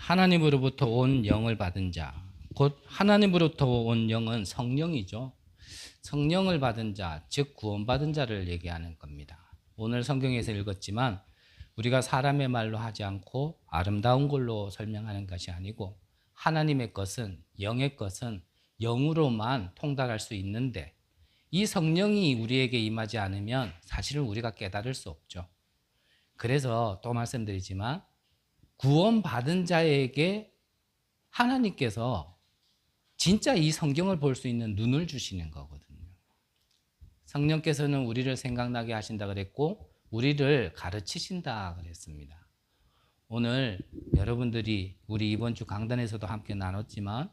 하나님으로부터 온 영을 받은 자, 곧 하나님으로부터 온 영은 성령이죠. 성령을 받은 자, 즉 구원받은 자를 얘기하는 겁니다. 오늘 성경에서 읽었지만 우리가 사람의 말로 하지 않고 아름다운 걸로 설명하는 것이 아니고 하나님의 것은, 영의 것은 영으로만 통달할 수 있는데 이 성령이 우리에게 임하지 않으면 사실은 우리가 깨달을 수 없죠. 그래서 또 말씀드리지만 구원받은 자에게 하나님께서 진짜 이 성경을 볼 수 있는 눈을 주시는 거거든요. 성령께서는 우리를 생각나게 하신다 그랬고 우리를 가르치신다 그랬습니다. 오늘 여러분들이 우리 이번 주 강단에서도 함께 나눴지만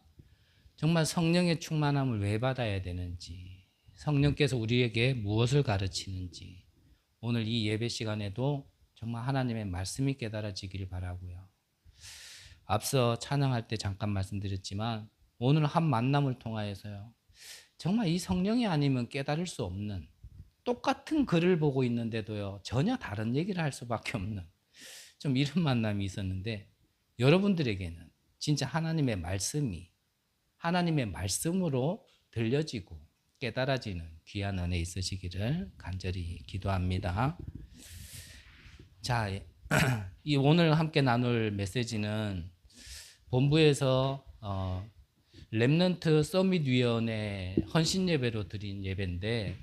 정말 성령의 충만함을 왜 받아야 되는지, 성령께서 우리에게 무엇을 가르치는지 오늘 이 예배 시간에도 정말 하나님의 말씀이 깨달아지기를 바라고요. 앞서 찬양할 때 잠깐 말씀드렸지만 오늘 한 만남을 통하여서요, 정말 이 성령이 아니면 깨달을 수 없는, 똑같은 글을 보고 있는데도요 전혀 다른 얘기를 할 수밖에 없는 좀 이런 만남이 있었는데, 여러분들에게는 진짜 하나님의 말씀이 하나님의 말씀으로 들려지고 깨달아지는 귀한 은혜 있으시기를 간절히 기도합니다. 자, 이 오늘 함께 나눌 메시지는 본부에서 렘넌트 서밋 위원회 헌신 예배로 드린 예배인데,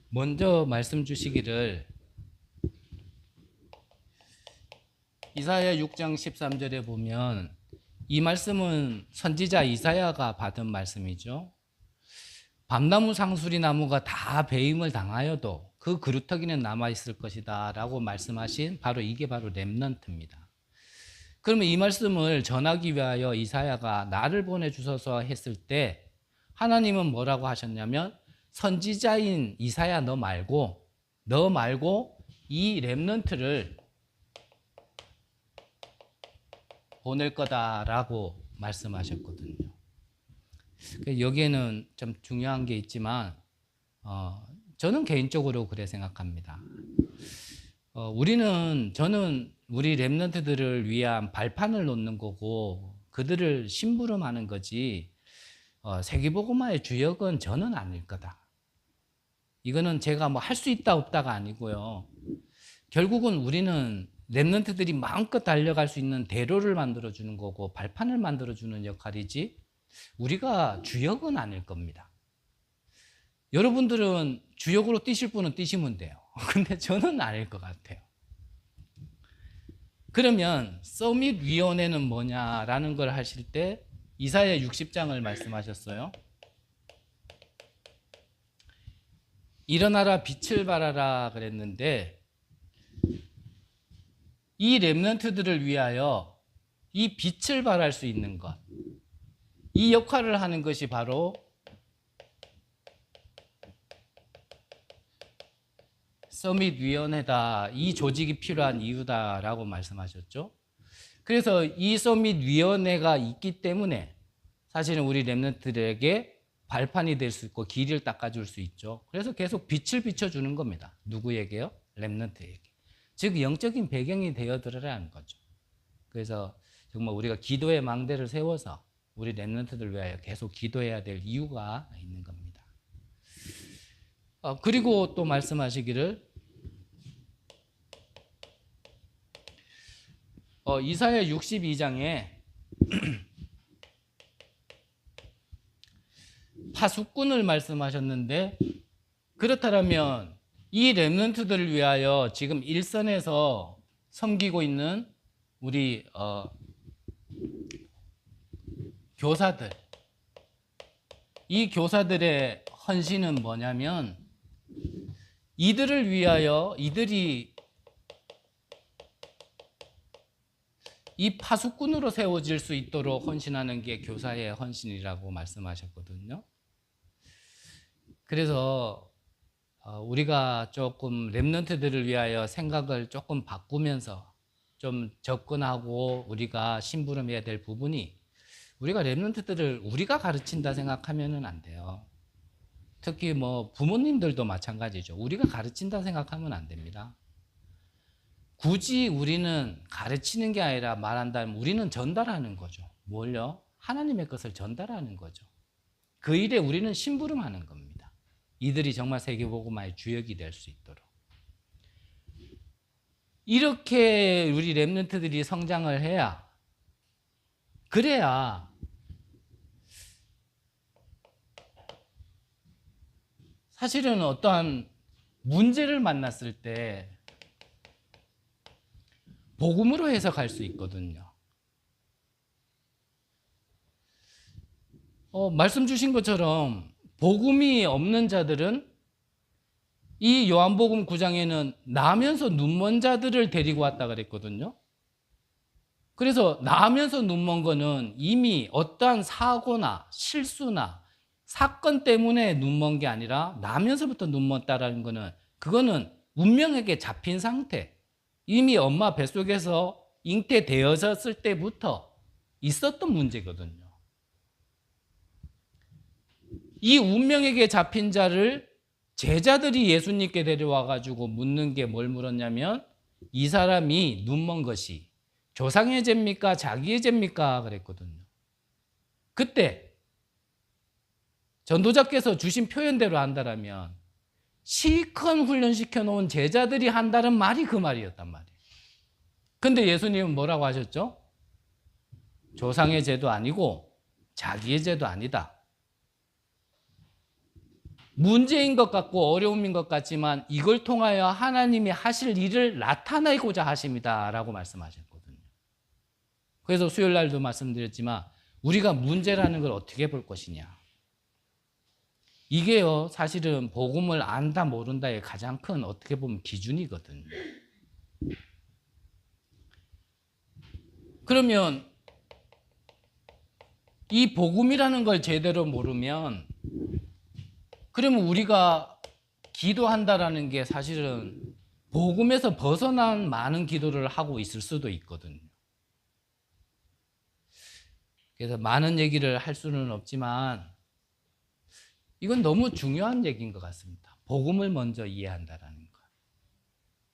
먼저 말씀 주시기를 이사야 6장 13절에 보면 이 말씀은 선지자 이사야가 받은 말씀이죠. 밤나무 상수리 나무가 다 배임을 당하여도 그 그루터기는 남아있을 것이다 라고 말씀하신 이게 바로 렘넌트입니다. 그러면 이 말씀을 전하기 위하여 이사야가 나를 보내주셔서 했을 때 하나님은 뭐라고 하셨냐면, 선지자인 이사야 너 말고 이 렘넌트를 보낼 거다라고 말씀하셨거든요. 여기에는 좀 중요한 게 있지만 저는 개인적으로 그래 생각합니다. 저는 우리 렘넌트들을 위한 발판을 놓는 거고 그들을 심부름하는 거지 세계복음화의 주역은 저는 아닐 거다. 이거는 제가 뭐 할 수 있다 없다가 아니고요. 결국은 우리는 렘넌트들이 마음껏 달려갈 수 있는 대로를 만들어주는 거고 발판을 만들어주는 역할이지 우리가 주역은 아닐 겁니다. 여러분들은 주역으로 뛰실 분은 뛰시면 돼요. 근데 저는 아닐 것 같아요. 그러면 서밋 위원회는 뭐냐라는 걸 하실 때 이사야 60장을 말씀하셨어요. 일어나라 빛을 발하라 그랬는데, 이 렘넌트들을 위하여 이 빛을 발할 수 있는 것, 이 역할을 하는 것이 바로 서밋 위원회다, 이 조직이 필요한 이유다라고 말씀하셨죠. 그래서 이 서밋 위원회가 있기 때문에 사실은 우리 렘넌트들에게 발판이 될 수 있고 길을 닦아줄 수 있죠. 그래서 계속 빛을 비춰주는 겁니다. 누구에게요? 렘넌트에게. 즉 영적인 배경이 되어들어라는 거죠. 그래서 정말 우리가 기도의 망대를 세워서 우리 렘넌트들 위하여 계속 기도해야 될 이유가 있는 겁니다. 그리고 또 말씀하시기를 이사야 62장에 파수꾼을 말씀하셨는데, 그렇다면 이 렘넌트들을 위하여 지금 일선에서 섬기고 있는 우리 교사들, 이 교사들의 헌신은 뭐냐면 이들을 위하여 이들이 이 파수꾼으로 세워질 수 있도록 헌신하는 게 교사의 헌신이라고 말씀하셨거든요. 그래서 우리가 조금 렘넌트들을 위하여 생각을 조금 바꾸면서 좀 접근하고 우리가 심부름해야 될 부분이, 우리가 렘넌트들을 우리가 가르친다 생각하면 안 돼요. 특히 부모님들도 마찬가지죠. 우리가 가르친다 생각하면 안 됩니다. 굳이 우리는 가르치는 게 아니라 말한다면 우리는 전달하는 거죠. 뭘요? 하나님의 것을 전달하는 거죠. 그 일에 우리는 심부름하는 겁니다. 이들이 정말 세계복음화의 주역이 될 수 있도록. 이렇게 우리 렘넌트들이 성장을 해야, 그래야 사실은 어떠한 문제를 만났을 때 복음으로 해석할 수 있거든요. 말씀 주신 것처럼 복음이 없는 자들은 이 요한복음 9장에는 나면서 눈먼 자들을 데리고 왔다 그랬거든요. 그래서 나면서 눈먼 거는 이미 어떠한 사고나 실수나 사건 때문에 눈먼 게 아니라 나면서부터 눈먼다라는 거는 그거는 운명에게 잡힌 상태, 이미 엄마 뱃속에서 잉태되어졌을 때부터 있었던 문제거든요. 이 운명에게 잡힌 자를 제자들이 예수님께 데려와 가지고 묻는 게 뭘 물었냐면, 이 사람이 눈먼 것이 조상의 죄입니까 자기의 죄입니까 그랬거든요. 그때 전도자께서 주신 표현대로 한다면 실컷 훈련시켜 놓은 제자들이 한다는 말이 그 말이었단 말이에요. 근데 예수님은 뭐라고 하셨죠? 조상의 죄도 아니고 자기의 죄도 아니다. 문제인 것 같고 어려움인 것 같지만 이걸 통하여 하나님이 하실 일을 나타내고자 하십니다 라고 말씀하셨거든요. 그래서 수요일 날도 말씀드렸지만 우리가 문제라는 걸 어떻게 볼 것이냐, 이게요 사실은 복음을 안다 모른다의 가장 큰 어떻게 보면 기준이거든요. 그러면 이 복음이라는 걸 제대로 모르면, 그러면 우리가 기도한다라는 게 사실은 복음에서 벗어난 많은 기도를 하고 있을 수도 있거든요. 그래서 많은 얘기를 할 수는 없지만 이건 너무 중요한 얘기인 것 같습니다. 복음을 먼저 이해한다라는 것.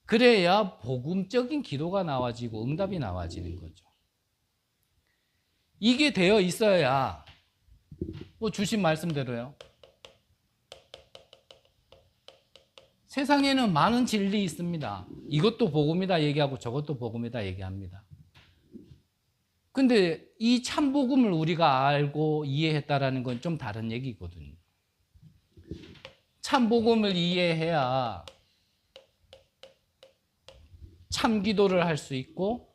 그래야 복음적인 기도가 나와지고 응답이 나와지는 거죠. 이게 되어 있어야 주신 말씀대로요. 세상에는 많은 진리 있습니다. 이것도 복음이다 얘기하고 저것도 복음이다 얘기합니다. 근데 이 참복음을 우리가 알고 이해했다라는 건 좀 다른 얘기거든요. 참복음을 이해해야 참기도를 할 수 있고,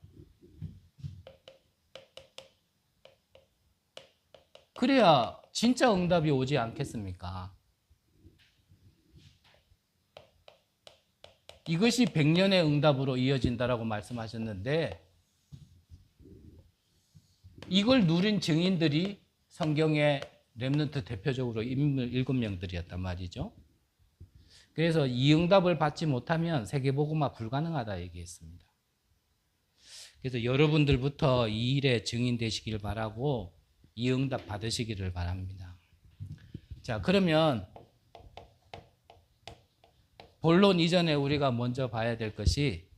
그래야 진짜 응답이 오지 않겠습니까? 이것이 100년의 응답으로 이어진다라고 말씀하셨는데, 이걸 누린 증인들이 성경의 렘넌트 대표적으로 인물 7명들이었단 말이죠. 그래서 이 응답을 받지 못하면 세계복음화 불가능하다 얘기했습니다. 그래서 여러분들부터 이 일에 증인 되시길 바라고 이 응답 받으시기를 바랍니다. 자, 그러면 본론 이전에 우리가 먼저 봐야 될 것이,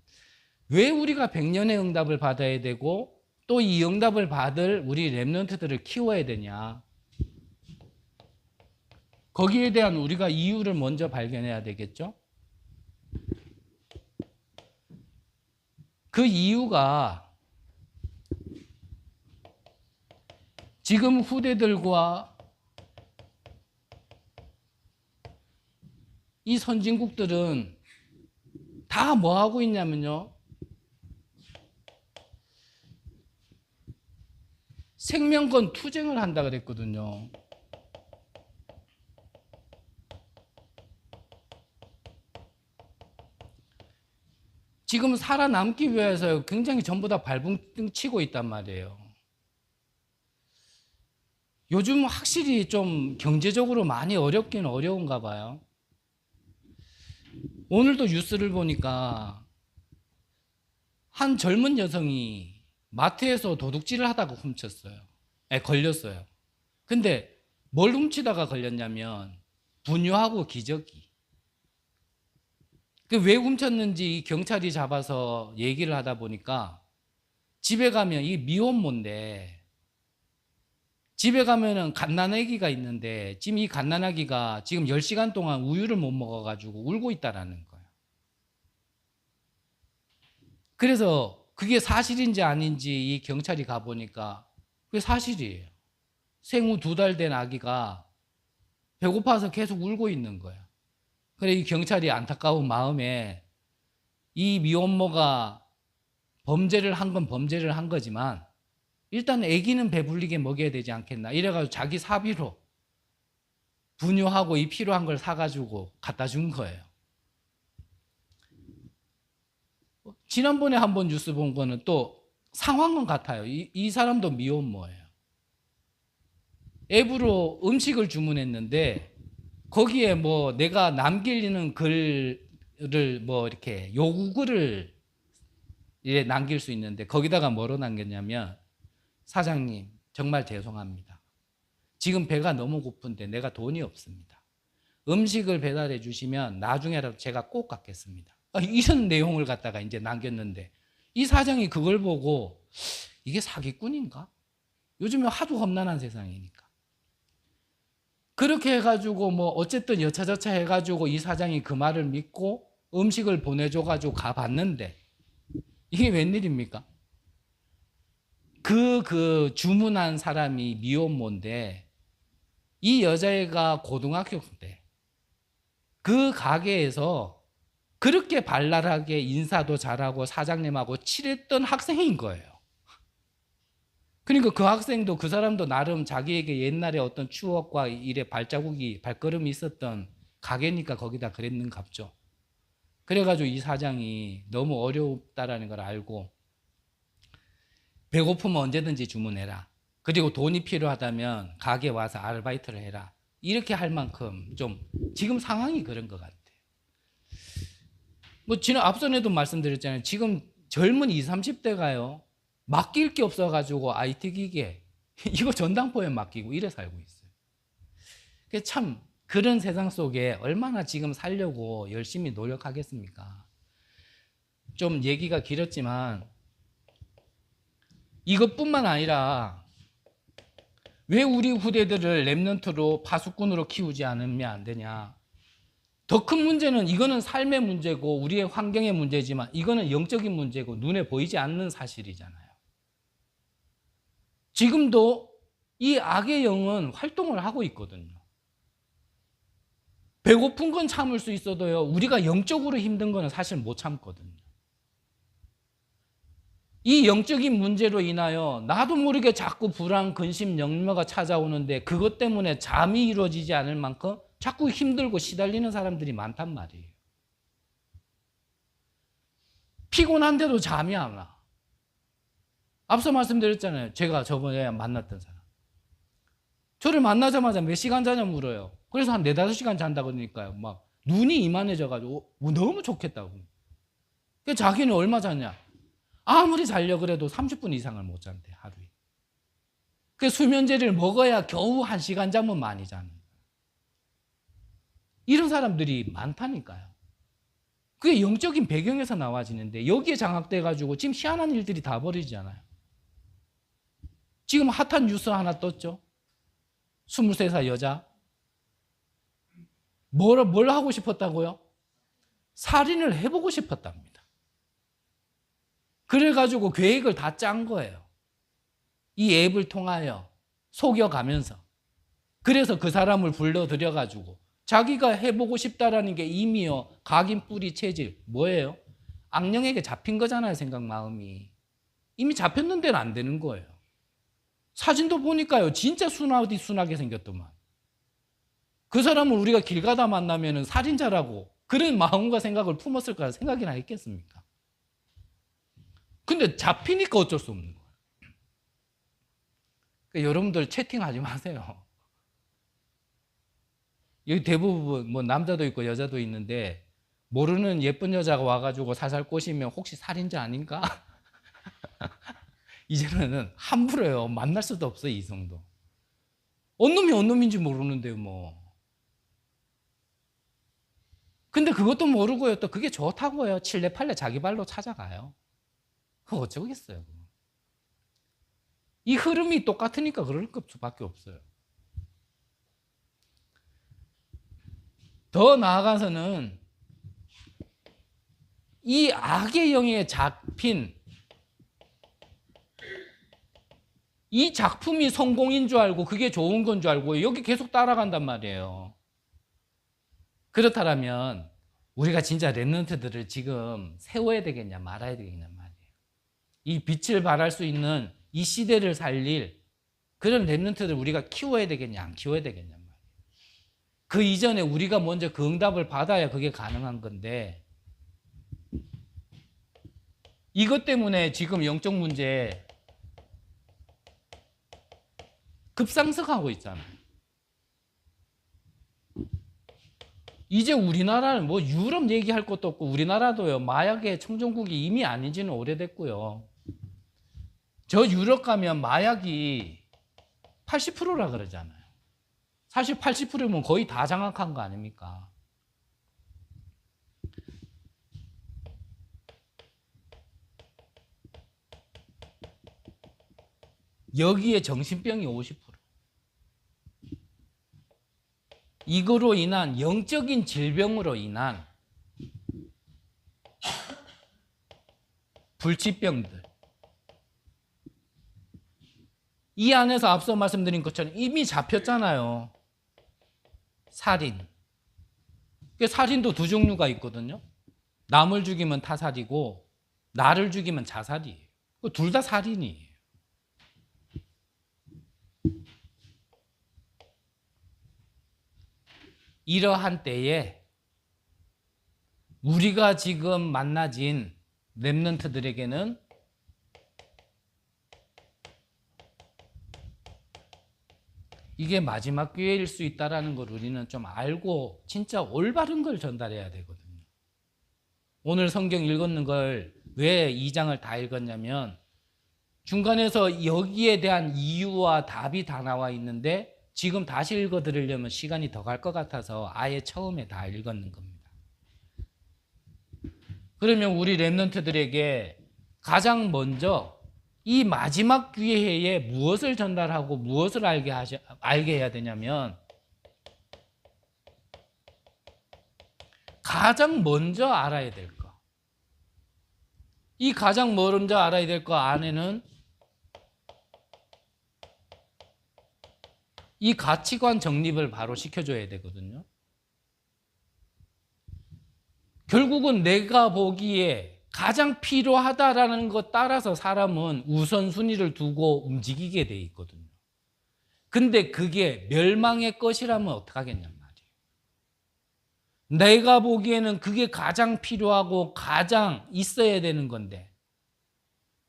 왜 우리가 100년의 응답을 받아야 되고 또 이 응답을 받을 우리 렘넌트들을 키워야 되냐, 거기에 대한 우리가 이유를 먼저 발견해야 되겠죠. 그 이유가 지금 후대들과 이 선진국들은 다 뭐 하고 있냐면요, 생명권 투쟁을 한다 그랬거든요. 지금 살아남기 위해서 굉장히 전부 다 발붕 치고 있단 말이에요. 요즘 확실히 좀 경제적으로 많이 어렵긴 어려운가 봐요. 오늘도 뉴스를 보니까 한 젊은 여성이 마트에서 도둑질을 하다가 걸렸어요. 근데 뭘 훔치다가 걸렸냐면 분유하고 기저귀. 그 왜 훔쳤는지 경찰이 잡아서 얘기를 하다 보니까 집에 가면 이 미혼모인데 집에 가면은 갓난아기가 있는데 지금 이 갓난아기가 지금 10시간 동안 우유를 못 먹어가지고 울고 있다라는 거예요. 그래서 그게 사실인지 아닌지 이 경찰이 가보니까 그게 사실이에요. 생후 2달 된 아기가 배고파서 계속 울고 있는 거예요. 그래 이 경찰이 안타까운 마음에 이 미혼모가 범죄를 한 건 범죄를 한 거지만 일단 아기는 배불리게 먹여야 되지 않겠나 이래가지고 자기 사비로 분유하고 이 필요한 걸 사가지고 갖다 준 거예요. 지난번에 한번 뉴스 본 거는 또 상황은 같아요. 이 사람도 미혼모예요. 앱으로 음식을 주문했는데 거기에 뭐 내가 남기는 글을 뭐 이렇게 요구글을 남길 수 있는데 거기다가 뭐로 남겼냐면 사장님 정말 죄송합니다. 지금 배가 너무 고픈데 내가 돈이 없습니다. 음식을 배달해 주시면 나중에라도 제가 꼭 갚겠습니다. 이런 내용을 갖다가 이제 남겼는데 이 사장이 그걸 보고 이게 사기꾼인가? 요즘에 하도 험난한 세상이니까. 그렇게 해가지고 뭐 어쨌든 여차저차 해가지고 이 사장이 그 말을 믿고 음식을 보내줘가지고 가봤는데 이게 웬일입니까? 그 주문한 사람이 미혼모인데 이 여자애가 고등학교 때 그 가게에서 그렇게 발랄하게 인사도 잘하고 사장님하고 친했던 학생인 거예요. 그러니까 그 학생도 그 사람도 나름 자기에게 옛날에 어떤 추억과 일의 발걸음이 있었던 가게니까 거기다 그랬는갑죠. 그래가지고 이 사장이 너무 어렵다라는 걸 알고 배고프면 언제든지 주문해라. 그리고 돈이 필요하다면 가게 와서 아르바이트를 해라. 이렇게 할 만큼 좀 지금 상황이 그런 것 같아요. 뭐 지난 앞선에도 말씀드렸잖아요. 지금 젊은 20, 30대가요. 맡길 게 없어가지고 IT 기계 이거 전당포에 맡기고 이래 살고 있어요. 참 그런 세상 속에 얼마나 지금 살려고 열심히 노력하겠습니까? 좀 얘기가 길었지만 이것뿐만 아니라 왜 우리 후대들을 랩런트로 파수꾼으로 키우지 않으면 안 되냐? 더 큰 문제는 이거는 삶의 문제고 우리의 환경의 문제지만 이거는 영적인 문제고 눈에 보이지 않는 사실이잖아요. 지금도 이 악의 영은 활동을 하고 있거든요. 배고픈 건 참을 수 있어도요, 우리가 영적으로 힘든 거는 사실 못 참거든요. 이 영적인 문제로 인하여 나도 모르게 자꾸 불안, 근심, 역려가 찾아오는데 그것 때문에 잠이 이루어지지 않을 만큼 자꾸 힘들고 시달리는 사람들이 많단 말이에요. 피곤한데도 잠이 안 와. 앞서 말씀드렸잖아요. 제가 저번에 만났던 사람. 저를 만나자마자 몇 시간 자냐 물어요. 그래서 한 4, 5시간 잔다 그러니까요. 막 눈이 이만해져가지고 너무 좋겠다고. 자기는 얼마 자냐? 아무리 자려 그래도 30분 이상을 못 잔대, 하루에. 그 수면제를 먹어야 겨우 1시간 자면 많이 자는 거예요. 이런 사람들이 많다니까요. 그게 영적인 배경에서 나와지는데 여기에 장악돼가지고 지금 희한한 일들이 다 벌어지잖아요. 지금 핫한 뉴스 하나 떴죠. 23살 여자. 뭘 하고 싶었다고요? 살인을 해보고 싶었답니다. 그래가지고 계획을 다 짠 거예요. 이 앱을 통하여 속여가면서. 그래서 그 사람을 불러들여가지고 자기가 해보고 싶다라는 게 이미요 각인 뿌리 체질 뭐예요? 악령에게 잡힌 거잖아요. 생각 마음이 이미 잡혔는데는 안 되는 거예요. 사진도 보니까요 진짜 순하게 생겼더만. 그 사람을 우리가 길 가다 만나면 살인자라고 그런 마음과 생각을 품었을 거라 생각이나 했겠습니까? 근데 잡히니까 어쩔 수 없는 거예요. 그러니까 여러분들 채팅하지 마세요. 여기 대부분 뭐 남자도 있고 여자도 있는데 모르는 예쁜 여자가 와가지고 살살 꼬시면 혹시 살인자 아닌가? 이제는 함부로요. 만날 수도 없어요. 이성도. 언놈이 언놈인지 모르는데요. 뭐. 근데 그것도 모르고요. 또 그게 좋다고요. 칠레 팔레 자기 발로 찾아가요. 그거 어쩌겠어요. 이 흐름이 똑같으니까 그럴 수밖에 없어요. 더 나아가서는 이 악의 영에 잡힌 이 작품이 성공인 줄 알고 그게 좋은 건 줄 알고 여기 계속 따라간단 말이에요. 그렇다면 우리가 진짜 렘넌트들을 지금 세워야 되겠냐 말아야 되겠냐 말이에요. 이 빛을 발할 수 있는 이 시대를 살릴 그런 렘넌트들을 우리가 키워야 되겠냐 안 키워야 되겠냐 말이에요. 그 이전에 우리가 먼저 그 응답을 받아야 그게 가능한 건데 이것 때문에 지금 영적 문제 급상승하고 있잖아요. 이제 우리나라는 뭐 유럽 얘기할 것도 없고 우리나라도요 마약의 청정국이 이미 아닌 지는 오래됐고요. 저 유럽 가면 마약이 80%라 그러잖아요. 사실 80%면 거의 다 장악한 거 아닙니까? 여기에 정신병이 50%. 이거로 인한 영적인 질병으로 인한 불치병들. 이 안에서 앞서 말씀드린 것처럼 이미 잡혔잖아요. 살인. 살인도 두 종류가 있거든요. 남을 죽이면 타살이고 나를 죽이면 자살이에요. 둘 다 살인이에요. 이러한 때에 우리가 지금 만나진 렘넌트들에게는 이게 마지막 기회일 수 있다는 걸 우리는 좀 알고 진짜 올바른 걸 전달해야 되거든요. 오늘 성경 읽었는 걸 왜 2장을 다 읽었냐면 중간에서 여기에 대한 이유와 답이 다 나와 있는데 지금 다시 읽어드리려면 시간이 더 갈 것 같아서 아예 처음에 다 읽었는 겁니다. 그러면 우리 렘넌트들에게 가장 먼저 이 마지막 기회에 무엇을 전달하고 무엇을 알게 해야 되냐면 가장 먼저 알아야 될 거. 이 가장 먼저 알아야 될 거 안에는 이 가치관 정립을 바로 시켜줘야 되거든요. 결국은 내가 보기에 가장 필요하다라는 것 따라서 사람은 우선순위를 두고 움직이게 돼 있거든요. 근데 그게 멸망의 것이라면 어떡하겠냔 말이에요. 내가 보기에는 그게 가장 필요하고 가장 있어야 되는 건데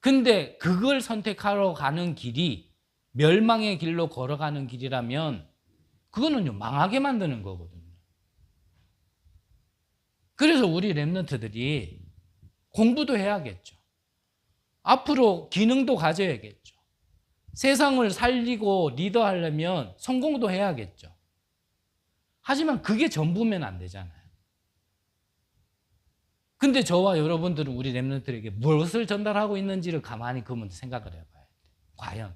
근데 그걸 선택하러 가는 길이 멸망의 길로 걸어가는 길이라면 그거는요 망하게 만드는 거거든요. 그래서 우리 렘넌트들이 공부도 해야겠죠. 앞으로 기능도 가져야겠죠. 세상을 살리고 리더하려면 성공도 해야겠죠. 하지만 그게 전부면 안 되잖아요. 근데 저와 여러분들은 우리 렘넌트들에게 무엇을 전달하고 있는지를 가만히 그러면 생각을 해봐야 돼요.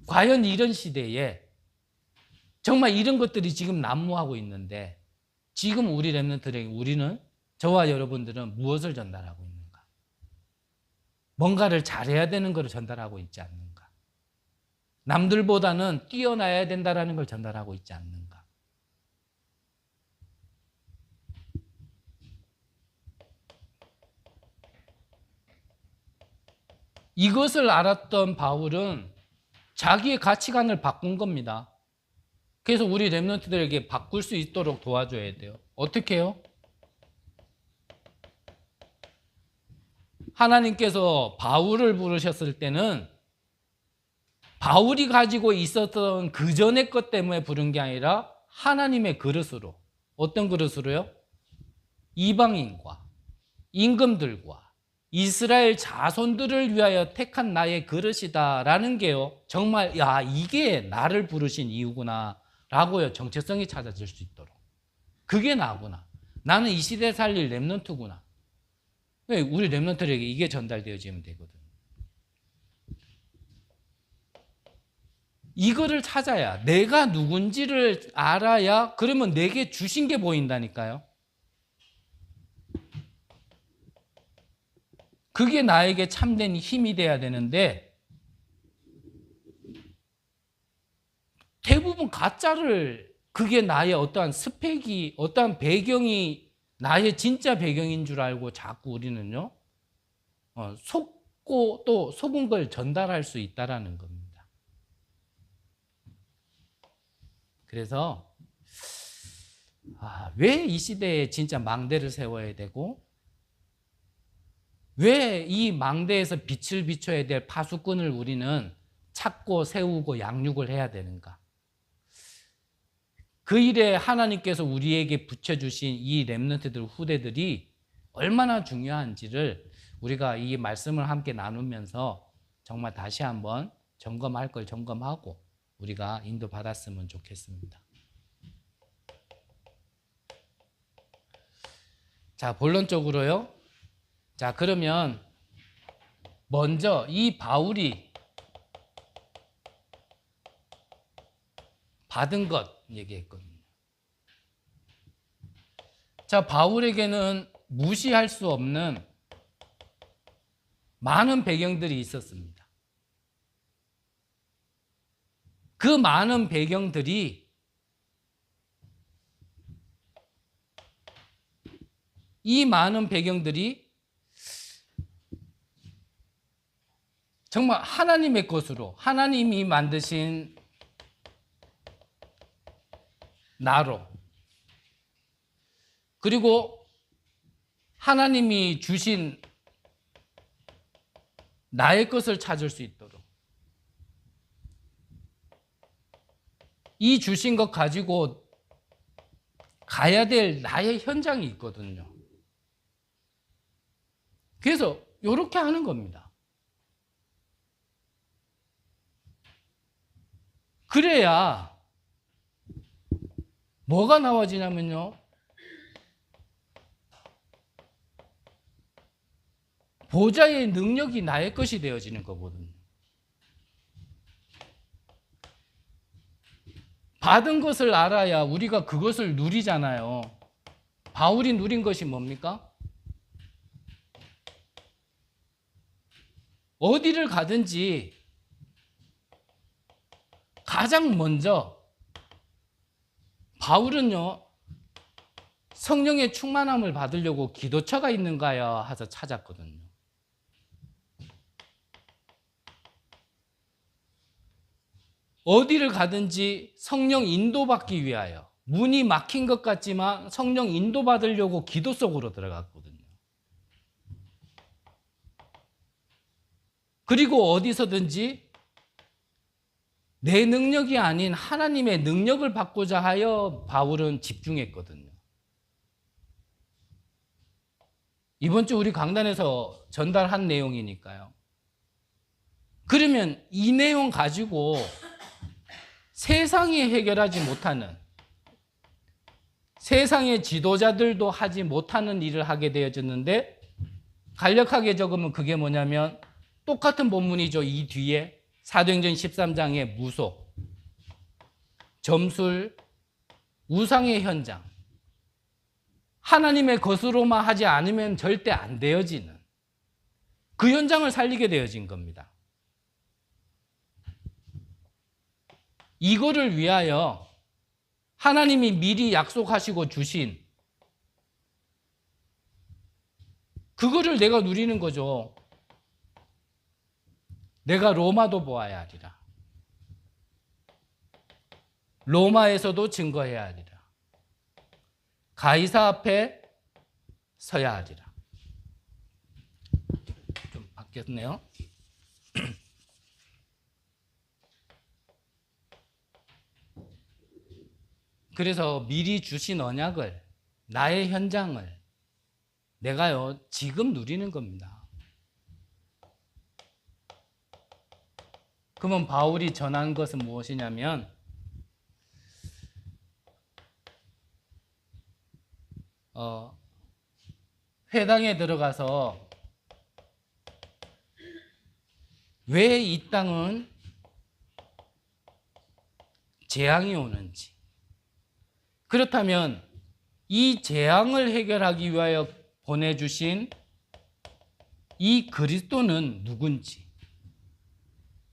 과연 이런 시대에 정말 이런 것들이 지금 난무하고 있는데 지금 우리 렘넌트들에게 우리는 저와 여러분들은 무엇을 전달하고 있는가? 뭔가를 잘해야 되는 것을 전달하고 있지 않는가? 남들보다는 뛰어나야 된다는 걸 전달하고 있지 않는가? 이것을 알았던 바울은 자기의 가치관을 바꾼 겁니다. 그래서 우리 렘넌트들에게 바꿀 수 있도록 도와줘야 돼요. 어떻게 해요? 하나님께서 바울을 부르셨을 때는 바울이 가지고 있었던 그 전의 것 때문에 부른 게 아니라 하나님의 그릇으로. 어떤 그릇으로요? 이방인과 임금들과 이스라엘 자손들을 위하여 택한 나의 그릇이다라는 게요. 정말 이게 나를 부르신 이유구나 라고요. 정체성이 찾아질 수 있도록. 그게 나구나. 나는 이 시대에 살릴 렘넌트구나. 우리 렘넌트에게 이게 전달되어지면 되거든. 이거를 찾아야, 내가 누군지를 알아야, 그러면 내게 주신 게 보인다니까요. 그게 나에게 참된 힘이 돼야 되는데, 대부분 가짜를, 그게 나의 어떠한 스펙이, 어떠한 배경이 나의 진짜 배경인 줄 알고 자꾸 우리는요, 속고 또 속은 걸 전달할 수 있다라는 겁니다. 그래서 왜 이 시대에 진짜 망대를 세워야 되고, 왜 이 망대에서 빛을 비춰야 될 파수꾼을 우리는 찾고 세우고 양육을 해야 되는가? 그 일에 하나님께서 우리에게 붙여주신 이 렘넌트들 후대들이 얼마나 중요한지를 우리가 이 말씀을 함께 나누면서 정말 다시 한번 점검할 걸 점검하고 우리가 인도받았으면 좋겠습니다. 자, 본론적으로요. 자, 그러면 먼저 이 바울이 받은 것 얘기했거든요. 자, 바울에게는 무시할 수 없는 많은 배경들이 있었습니다. 그 많은 배경들이 정말 하나님의 것으로, 하나님이 만드신 나로, 그리고 하나님이 주신 나의 것을 찾을 수 있도록 이 주신 것 가지고 가야 될 나의 현장이 있거든요. 그래서 이렇게 하는 겁니다. 그래야 뭐가 나와지냐면요, 보좌의 능력이 나의 것이 되어지는 거거든요. 받은 것을 알아야 우리가 그것을 누리잖아요. 바울이 누린 것이 뭡니까? 어디를 가든지 가장 먼저 바울은요, 성령의 충만함을 받으려고 기도처가 있는가요? 해서 찾았거든요. 어디를 가든지 성령 인도받기 위하여, 문이 막힌 것 같지만 성령 인도받으려고 기도 속으로 들어갔거든요. 그리고 어디서든지 내 능력이 아닌 하나님의 능력을 받고자 하여 바울은 집중했거든요. 이번 주 우리 강단에서 전달한 내용이니까요. 그러면 이 내용 가지고 세상이 해결하지 못하는, 세상의 지도자들도 하지 못하는 일을 하게 되어졌는데, 간략하게 적으면 그게 뭐냐면 똑같은 본문이죠. 이 뒤에 사도행전 13장의 무속, 점술, 우상의 현장, 하나님의 것으로만 하지 않으면 절대 안 되어지는 그 현장을 살리게 되어진 겁니다. 이거를 위하여 하나님이 미리 약속하시고 주신 그거를 내가 누리는 거죠. 내가 로마도 보아야 하리라. 로마에서도 증거해야 하리라. 가이사 앞에 서야 하리라. 좀 바뀌었네요. 그래서 미리 주신 언약을, 나의 현장을 내가요, 지금 누리는 겁니다. 그러면 바울이 전한 것은 무엇이냐면, 회당에 들어가서 왜 이 땅은 재앙이 오는지, 그렇다면 이 재앙을 해결하기 위하여 보내주신 이 그리스도는 누군지,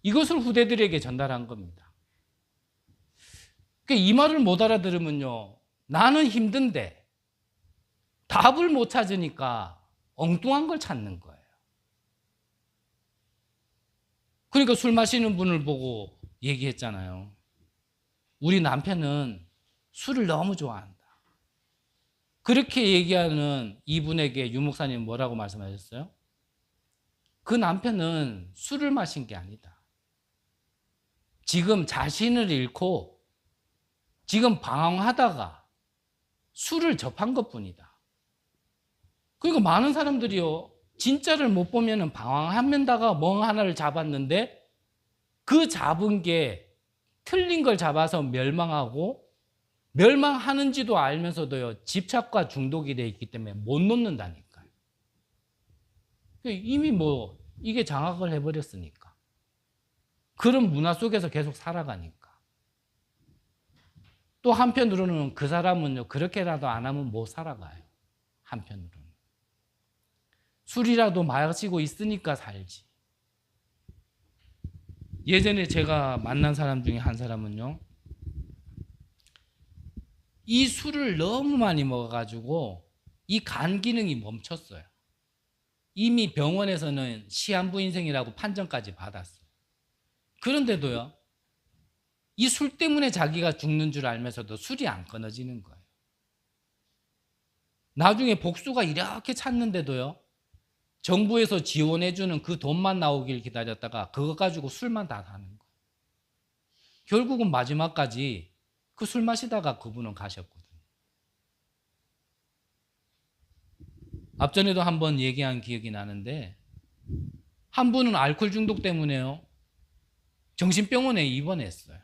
이것을 후대들에게 전달한 겁니다. 이 말을 못 알아들으면요, 나는 힘든데 답을 못 찾으니까 엉뚱한 걸 찾는 거예요. 그러니까 술 마시는 분을 보고 얘기했잖아요. 우리 남편은 술을 너무 좋아한다. 그렇게 얘기하는 이분에게 유 목사님 뭐라고 말씀하셨어요? 그 남편은 술을 마신 게 아니다. 지금 자신을 잃고 지금 방황하다가 술을 접한 것뿐이다. 그리고 많은 사람들이요, 진짜를 못 보면 방황하면다가 멍 하나를 잡았는데 그 잡은 게 틀린 걸 잡아서 멸망하고, 멸망하는지도 알면서도요, 집착과 중독이 되어 있기 때문에 못 놓는다니까요. 이미 이게 장악을 해버렸으니까. 그런 문화 속에서 계속 살아가니까. 또 한편으로는 그 사람은요, 그렇게라도 안 하면 못 살아가요. 한편으로는. 술이라도 마시고 있으니까 살지. 예전에 제가 만난 사람 중에 한 사람은요, 이 술을 너무 많이 먹어가지고 이 간 기능이 멈췄어요. 이미 병원에서는 시한부 인생이라고 판정까지 받았어요. 그런데도요, 이 술 때문에 자기가 죽는 줄 알면서도 술이 안 끊어지는 거예요. 나중에 복수가 이렇게 찾는데도요, 정부에서 지원해주는 그 돈만 나오길 기다렸다가 그거 가지고 술만 다 사는 거예요. 결국은 마지막까지 그 술 마시다가 그분은 가셨거든요. 앞전에도 한번 얘기한 기억이 나는데, 한 분은 알코올 중독 때문에요, 정신병원에 입원했어요.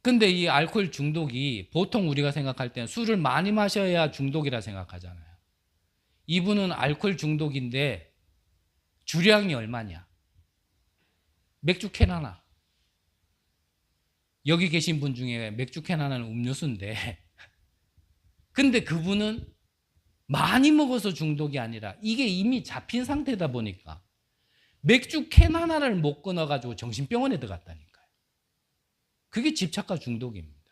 근데 이 알코올 중독이 보통 우리가 생각할 때는 술을 많이 마셔야 중독이라 생각하잖아요. 이분은 알코올 중독인데 주량이 얼마냐? 맥주 캔 하나. 여기 계신 분 중에 맥주 캔 하나는 음료수인데, 근데 그분은 많이 먹어서 중독이 아니라 이게 이미 잡힌 상태다 보니까 맥주 캔 하나를 못 끊어가지고 정신병원에 들어갔다니까요. 그게 집착과 중독입니다.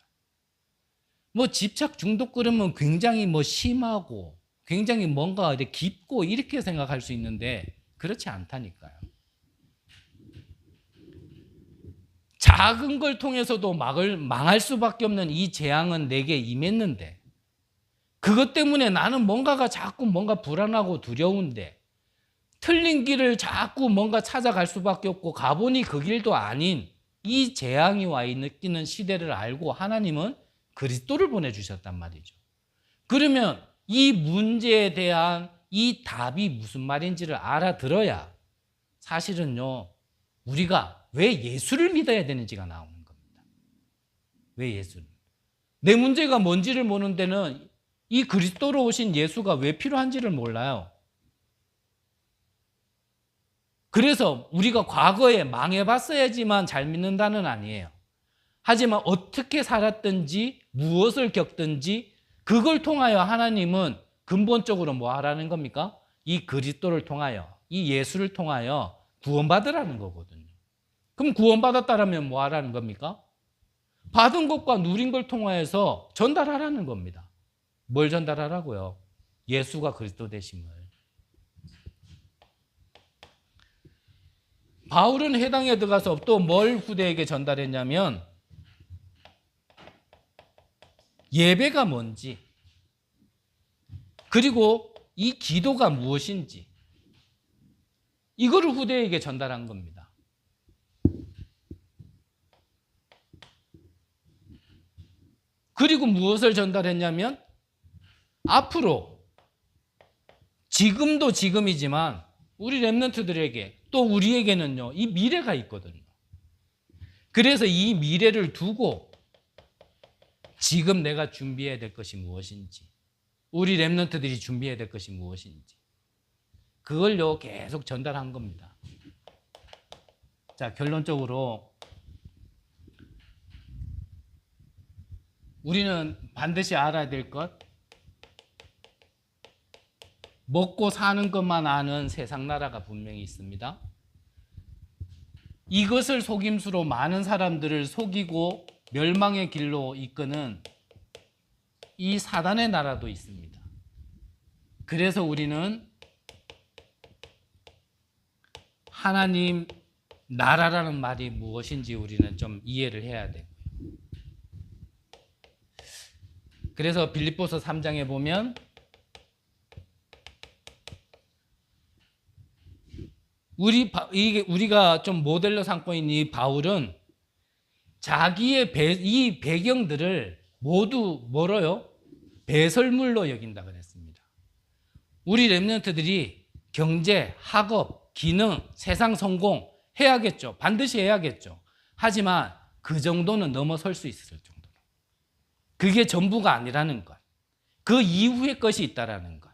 집착 중독 그러면 굉장히 심하고 굉장히 뭔가 깊고 이렇게 생각할 수 있는데 그렇지 않다니까요. 작은 걸 통해서도 망할 수밖에 없는 이 재앙은 내게 임했는데, 그것 때문에 나는 뭔가가 자꾸 뭔가 불안하고 두려운데, 틀린 길을 자꾸 뭔가 찾아갈 수밖에 없고 가보니 그 길도 아닌 이 재앙이 와 있는 시대를 알고 하나님은 그리스도를 보내주셨단 말이죠. 그러면 이 문제에 대한 이 답이 무슨 말인지를 알아들어야 사실은요, 우리가 왜 예수를 믿어야 되는지가 나오는 겁니다. 왜 예수를? 내 문제가 뭔지를 모르는 데는 이 그리스도로 오신 예수가 왜 필요한지를 몰라요. 그래서 우리가 과거에 망해봤어야지만 잘 믿는다는 아니에요. 하지만 어떻게 살았든지 무엇을 겪든지 그걸 통하여 하나님은 근본적으로 뭐 하라는 겁니까? 이 그리스도를 통하여, 이 예수를 통하여 구원받으라는 거거든요. 그럼 구원받았다라면 뭐 하라는 겁니까? 받은 것과 누린 걸 통하여서 전달하라는 겁니다. 뭘 전달하라고요? 예수가 그리스도 되심을. 바울은 회당에 들어가서 또 뭘 후대에게 전달했냐면 예배가 뭔지, 그리고 이 기도가 무엇인지, 이거를 후대에게 전달한 겁니다. 그리고 무엇을 전달했냐면 앞으로, 지금도 지금이지만 우리 렘넌트들에게 또 우리에게는요, 이 미래가 있거든요. 그래서 이 미래를 두고 지금 내가 준비해야 될 것이 무엇인지, 우리 렘넌트들이 준비해야 될 것이 무엇인지 그걸요 계속 전달한 겁니다. 자, 결론적으로 우리는 반드시 알아야 될 것, 먹고 사는 것만 아는 세상 나라가 분명히 있습니다. 이것을 속임수로 많은 사람들을 속이고 멸망의 길로 이끄는 이 사단의 나라도 있습니다. 그래서 우리는 하나님 나라라는 말이 무엇인지 우리는 좀 이해를 해야 되고요. 그래서 빌립보서 3장에 보면 우리가 좀 모델로 삼고 있는 이 바울은 자기의 이 배경들을 모두 뭐로요? 배설물로 여긴다 그랬습니다. 우리 렘넌트들이 경제, 학업, 기능, 세상 성공 해야겠죠. 반드시 해야겠죠. 하지만 그 정도는 넘어설 수 있을 정도로. 그게 전부가 아니라는 것. 그 이후의 것이 있다라는 것.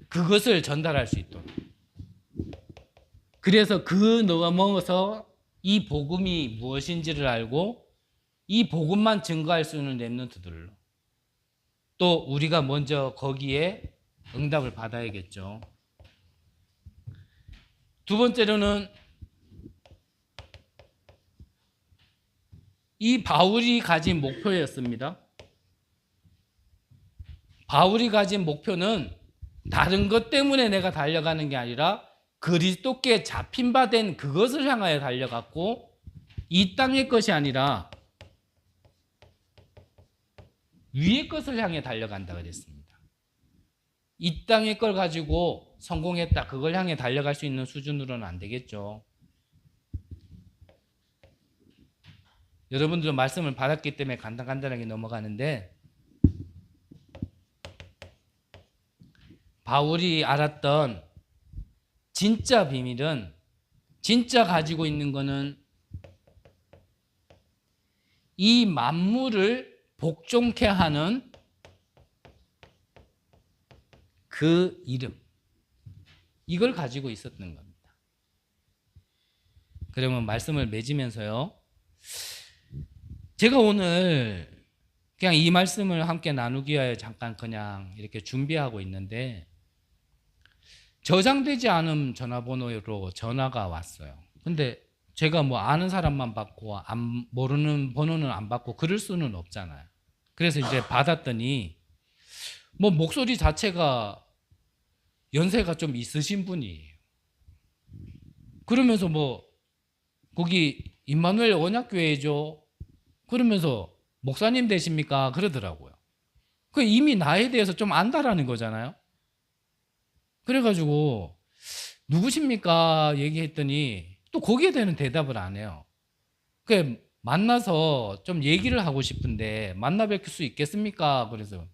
그것을 전달할 수 있도록. 그래서 그 넘어서 이 복음이 무엇인지를 알고 이 복음만 증거할 수 있는 렘넌트들로 또 우리가 먼저 거기에 응답을 받아야겠죠. 두 번째로는 이 바울이 가진 목표였습니다. 바울이 가진 목표는 다른 것 때문에 내가 달려가는 게 아니라 그리스도께 잡힌 바 된 그것을 향하여 달려갔고 이 땅의 것이 아니라 위의 것을 향해 달려간다 그랬습니다. 이 땅의 걸 가지고 성공했다. 그걸 향해 달려갈 수 있는 수준으로는 안 되겠죠. 여러분들도 말씀을 받았기 때문에 간단하게 넘어가는데 바울이 알았던 진짜 비밀은 진짜 가지고 있는 거는 이 만물을 복종케 하는 그 이름 이걸 가지고 있었던 겁니다. 그러면 말씀을 맺으면서요. 제가 오늘 그냥 이 말씀을 함께 나누기 위하여 잠깐 그냥 이렇게 준비하고 있는데 저장되지 않은 전화번호로 전화가 왔어요. 근데 제가 뭐 아는 사람만 받고 모르는 번호는 안 받고 그럴 수는 없잖아요. 그래서 이제 받았더니 뭐 목소리 자체가 연세가 좀 있으신 분이에요. 그러면서 뭐 거기 임마누엘 언약교회죠. 그러면서 목사님 되십니까? 그러더라고요. 그 이미 나에 대해서 좀 안다라는 거잖아요. 그래가지고 누구십니까? 얘기했더니 또 거기에 대한 대답을 안 해요. 그 만나서 좀 얘기를 하고 싶은데 만나 뵐 수 있겠습니까? 그래서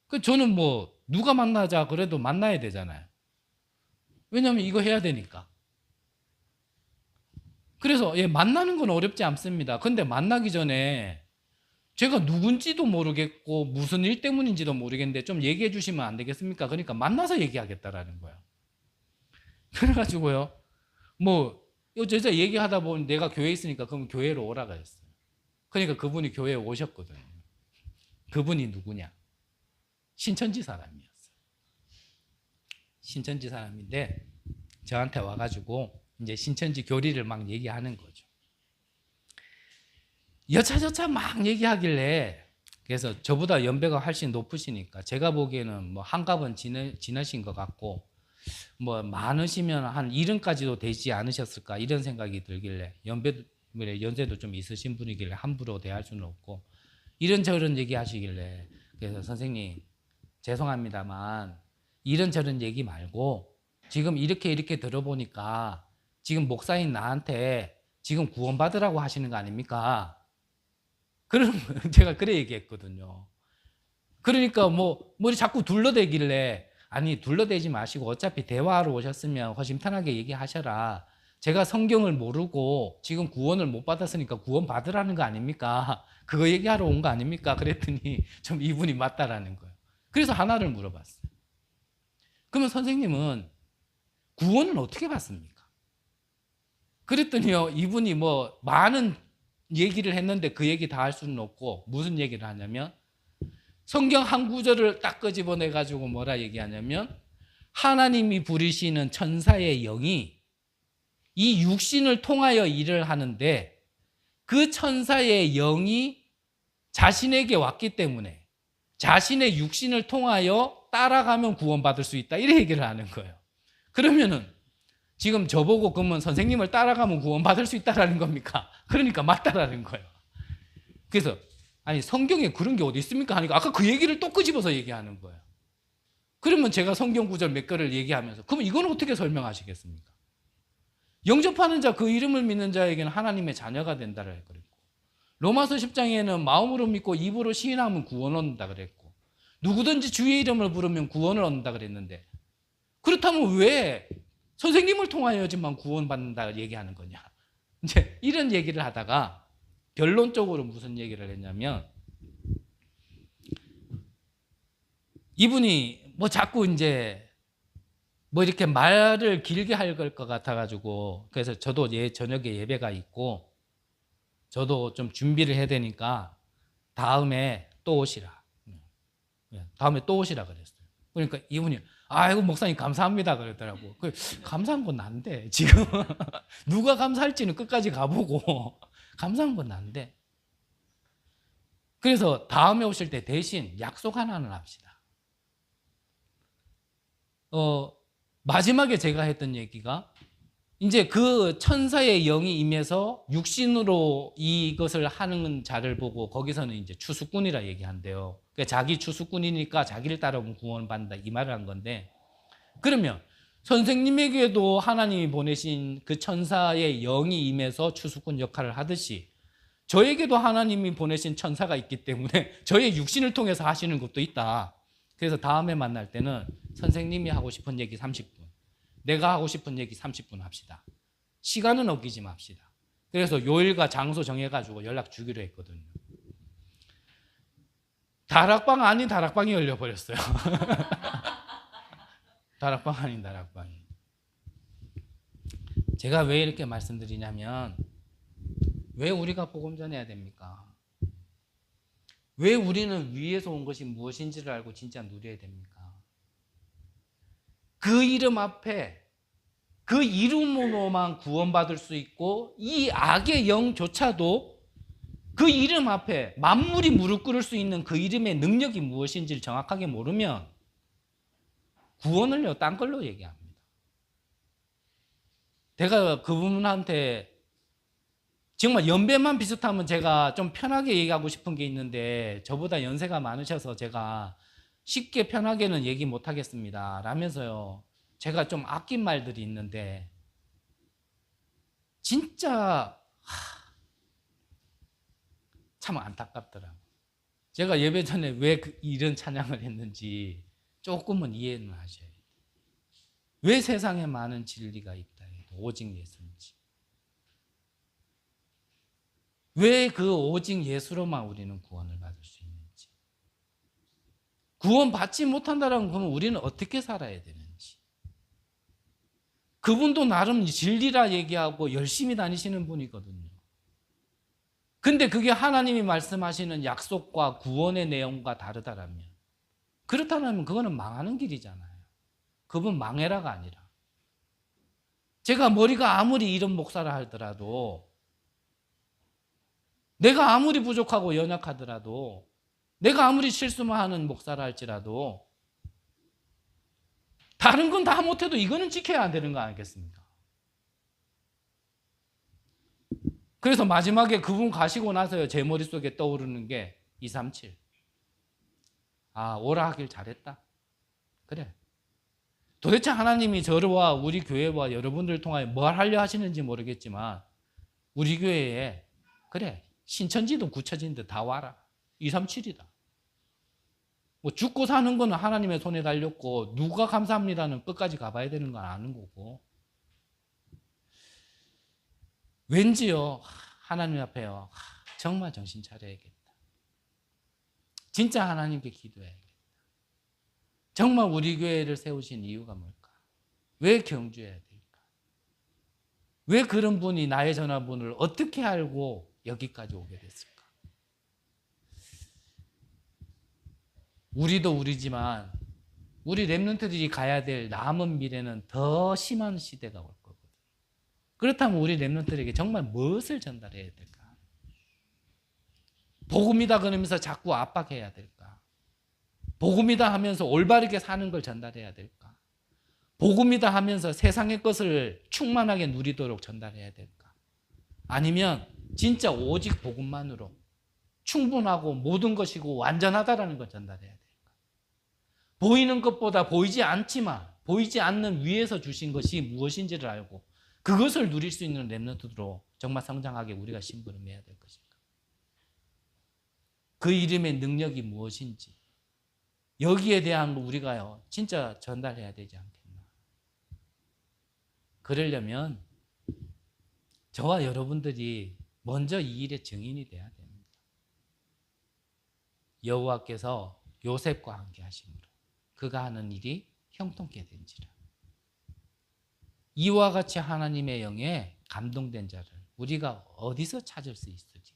그 저는 뭐 누가 만나자 그래도 만나야 되잖아요. 왜냐하면 이거 해야 되니까. 그래서 만나는 건 어렵지 않습니다. 근데 만나기 전에 제가 누군지도 모르겠고 무슨 일 때문인지도 모르겠는데 좀 얘기해 주시면 안 되겠습니까? 그러니까 만나서 얘기하겠다라는 거예요. 그래가지고요. 뭐 여자 얘기하다 보니 내가 교회에 있으니까 그럼 교회로 오라고 했어요. 그러니까 그분이 교회에 오셨거든요. 그분이 누구냐? 신천지 사람이었어요. 신천지 사람인데 저한테 와가지고 이제 신천지 교리를 막 얘기하는 거죠. 여차저차 막 얘기하길래 그래서 저보다 연배가 훨씬 높으시니까 제가 보기에는 뭐 한갑은 지나신 것 같고 뭐 많으시면 한 70까지도 되지 않으셨을까 이런 생각이 들길래 연세도 좀 있으신 분이길래 함부로 대할 수는 없고 이런저런 얘기하시길래 그래서 선생님 죄송합니다만 이런저런 얘기 말고 지금 이렇게 들어보니까 지금 목사인 나한테 지금 구원받으라고 하시는 거 아닙니까? 그럼 제가 그래 얘기했거든요. 그러니까 뭐 자꾸 둘러대길래 아니 둘러대지 마시고 어차피 대화하러 오셨으면 훨씬 편하게 얘기하셔라. 제가 성경을 모르고 지금 구원을 못 받았으니까 구원 받으라는 거 아닙니까? 그거 얘기하러 온 거 아닙니까? 그랬더니 좀 이분이 맞다라는 거예요. 그래서 하나를 물어봤어요. 그러면 선생님은 구원은 어떻게 받습니까? 그랬더니요, 이분이 뭐 많은 얘기를 했는데 그 얘기 다 할 수는 없고 무슨 얘기를 하냐면 성경 한 구절을 딱 끄집어내 가지고 뭐라 얘기하냐면 하나님이 부리시는 천사의 영이 이 육신을 통하여 일을 하는데 그 천사의 영이 자신에게 왔기 때문에 자신의 육신을 통하여 따라가면 구원받을 수 있다. 이렇게 얘기를 하는 거예요. 그러면은 지금 저보고 그러면 선생님을 따라가면 구원받을 수 있다라는 겁니까? 그러니까 맞다라는 거예요. 그래서 아니 성경에 그런 게 어디 있습니까? 하니까 아까 그 얘기를 또 끄집어서 얘기하는 거예요. 그러면 제가 성경 구절 몇 개를 얘기하면서 그럼 이건 어떻게 설명하시겠습니까? 영접하는 자, 그 이름을 믿는 자에게는 하나님의 자녀가 된다를 그랬고 로마서 10장에는 마음으로 믿고 입으로 시인하면 구원 얻는다 그랬고 누구든지 주의 이름을 부르면 구원을 얻는다 그랬는데 그렇다면 왜 선생님을 통하여지만 구원받는다 얘기하는 거냐? 이제 이런 얘기를 하다가 결론적으로 무슨 얘기를 했냐면 이분이 뭐 자꾸 이제 뭐 이렇게 말을 길게 할 것 같아가지고 그래서 저도 저녁에 예배가 있고 저도 좀 준비를 해야 되니까 다음에 또 오시라. 다음에 또 오시라 그랬어요. 그러니까 이분이 아이고 목사님 감사합니다 그러더라고. 감사한 건 난데 지금 누가 감사할지는 끝까지 가보고 감사한 건 난데. 그래서 다음에 오실 때 대신 약속 하나는 합시다. 마지막에 제가 했던 얘기가 이제 그 천사의 영이 임해서 육신으로 이것을 하는 자를 보고 거기서는 이제 추수꾼이라 얘기한대요. 그러니까 자기 추수꾼이니까 자기를 따라오면 구원받는다 이 말을 한 건데 그러면 선생님에게도 하나님이 보내신 그 천사의 영이 임해서 추수꾼 역할을 하듯이 저에게도 하나님이 보내신 천사가 있기 때문에 저의 육신을 통해서 하시는 것도 있다. 그래서 다음에 만날 때는 선생님이 하고 싶은 얘기 30분, 내가 하고 싶은 얘기 30분 합시다. 시간은 어기지 맙시다. 그래서 요일과 장소 정해가지고 연락 주기로 했거든요. 다락방 아닌 다락방이 열려버렸어요. 다락방 아닌 다락방이. 제가 왜 이렇게 말씀드리냐면 왜 우리가 복음 전해야 됩니까? 왜 우리는 위에서 온 것이 무엇인지를 알고 진짜 누려야 됩니까? 그 이름 앞에 그 이름으로만 구원받을 수 있고 이 악의 영조차도 그 이름 앞에 만물이 무릎 꿇을 수 있는 그 이름의 능력이 무엇인지를 정확하게 모르면 구원을요 딴 걸로 얘기합니다. 제가 그분한테 정말 연배만 비슷하면 제가 좀 편하게 얘기하고 싶은 게 있는데 저보다 연세가 많으셔서 제가 쉽게 편하게는 얘기 못 하겠습니다 라면서요 제가 좀 아낀 말들이 있는데 진짜 참 안타깝더라고요. 제가 예배 전에 왜 이런 찬양을 했는지 조금은 이해는 하셔야 돼요. 왜 세상에 많은 진리가 있다 해도 오직 예수인지 왜 그 오직 예수로만 우리는 구원을 받을 수 있는지 구원 받지 못한다면 그러면 우리는 어떻게 살아야 되는지 그분도 나름 진리라 얘기하고 열심히 다니시는 분이거든요. 근데 그게 하나님이 말씀하시는 약속과 구원의 내용과 다르다라면 그렇다면 그거는 망하는 길이잖아요. 그분 망해라가 아니라 제가 머리가 아무리 이런 목사라 하더라도 내가 아무리 부족하고 연약하더라도 내가 아무리 실수만 하는 목사라 할지라도 다른 건 다 못해도 이거는 지켜야 되는 거 아니겠습니까? 그래서 마지막에 그분 가시고 나서요 제 머릿속에 떠오르는 게 237. 아 오라 하길 잘했다. 그래. 도대체 하나님이 저와 우리 교회와 여러분들을 통하여 뭘 하려 하시는지 모르겠지만 우리 교회에 그래 신천지든 구천지든 다 와라. 237이다. 뭐 죽고 사는 거는 하나님의 손에 달렸고 누가 감사합니다는 끝까지 가봐야 되는 건 아는 거고 왠지요, 하나님 앞에요, 정말 정신 차려야겠다. 진짜 하나님께 기도해야겠다. 정말 우리 교회를 세우신 이유가 뭘까? 왜 경주해야 될까? 왜 그런 분이 나의 전화번호를 어떻게 알고 여기까지 오게 됐을까? 우리도 우리지만 우리 랩런트들이 가야 될 남은 미래는 더 심한 시대가 올 거거든. 그렇다면 우리 랩런트들에게 정말 무엇을 전달해야 될까? 복음이다 그러면서 자꾸 압박해야 될까? 복음이다 하면서 올바르게 사는 걸 전달해야 될까? 복음이다 하면서 세상의 것을 충만하게 누리도록 전달해야 될까? 아니면 진짜 오직 복음만으로 충분하고 모든 것이고 완전하다라는 걸 전달해야 될까? 보이는 것보다 보이지 않지만 보이지 않는 위에서 주신 것이 무엇인지를 알고 그것을 누릴 수 있는 렘넌트로 정말 성장하게 우리가 심부름해야 될 것인가? 그 이름의 능력이 무엇인지 여기에 대한 거 우리가요 진짜 전달해야 되지 않겠나? 그러려면 저와 여러분들이 먼저 이 일의 증인이 돼야 됩니다. 여호와께서 요셉과 함께 하심으로 그가 하는 일이 형통케 된지라. 이와 같이 하나님의 영에 감동된 자를 우리가 어디서 찾을 수 있으지?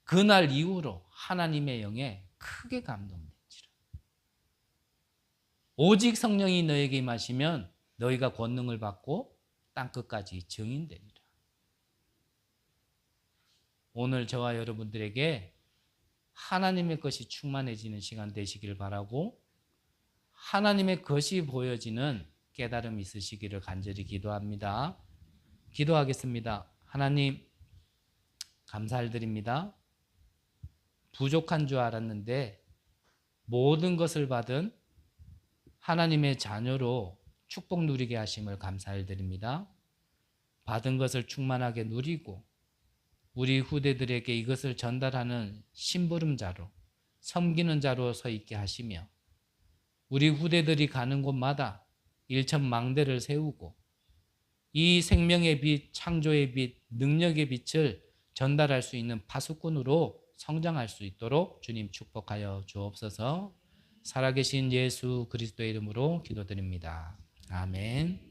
그날 이후로 하나님의 영에 크게 감동된지라. 오직 성령이 너에게 임하시면 너희가 권능을 받고 땅끝까지 증인되리라. 오늘 저와 여러분들에게 하나님의 것이 충만해지는 시간 되시기를 바라고 하나님의 것이 보여지는 깨달음이 있으시기를 간절히 기도합니다. 기도하겠습니다. 하나님 감사드립니다. 부족한 줄 알았는데 모든 것을 받은 하나님의 자녀로 축복 누리게 하심을 감사드립니다. 받은 것을 충만하게 누리고 우리 후대들에게 이것을 전달하는 심부름자로 섬기는 자로 서 있게 하시며 우리 후대들이 가는 곳마다 일천망대를 세우고 이 생명의 빛, 창조의 빛, 능력의 빛을 전달할 수 있는 파수꾼으로 성장할 수 있도록 주님 축복하여 주옵소서. 살아계신 예수 그리스도의 이름으로 기도드립니다. 아멘.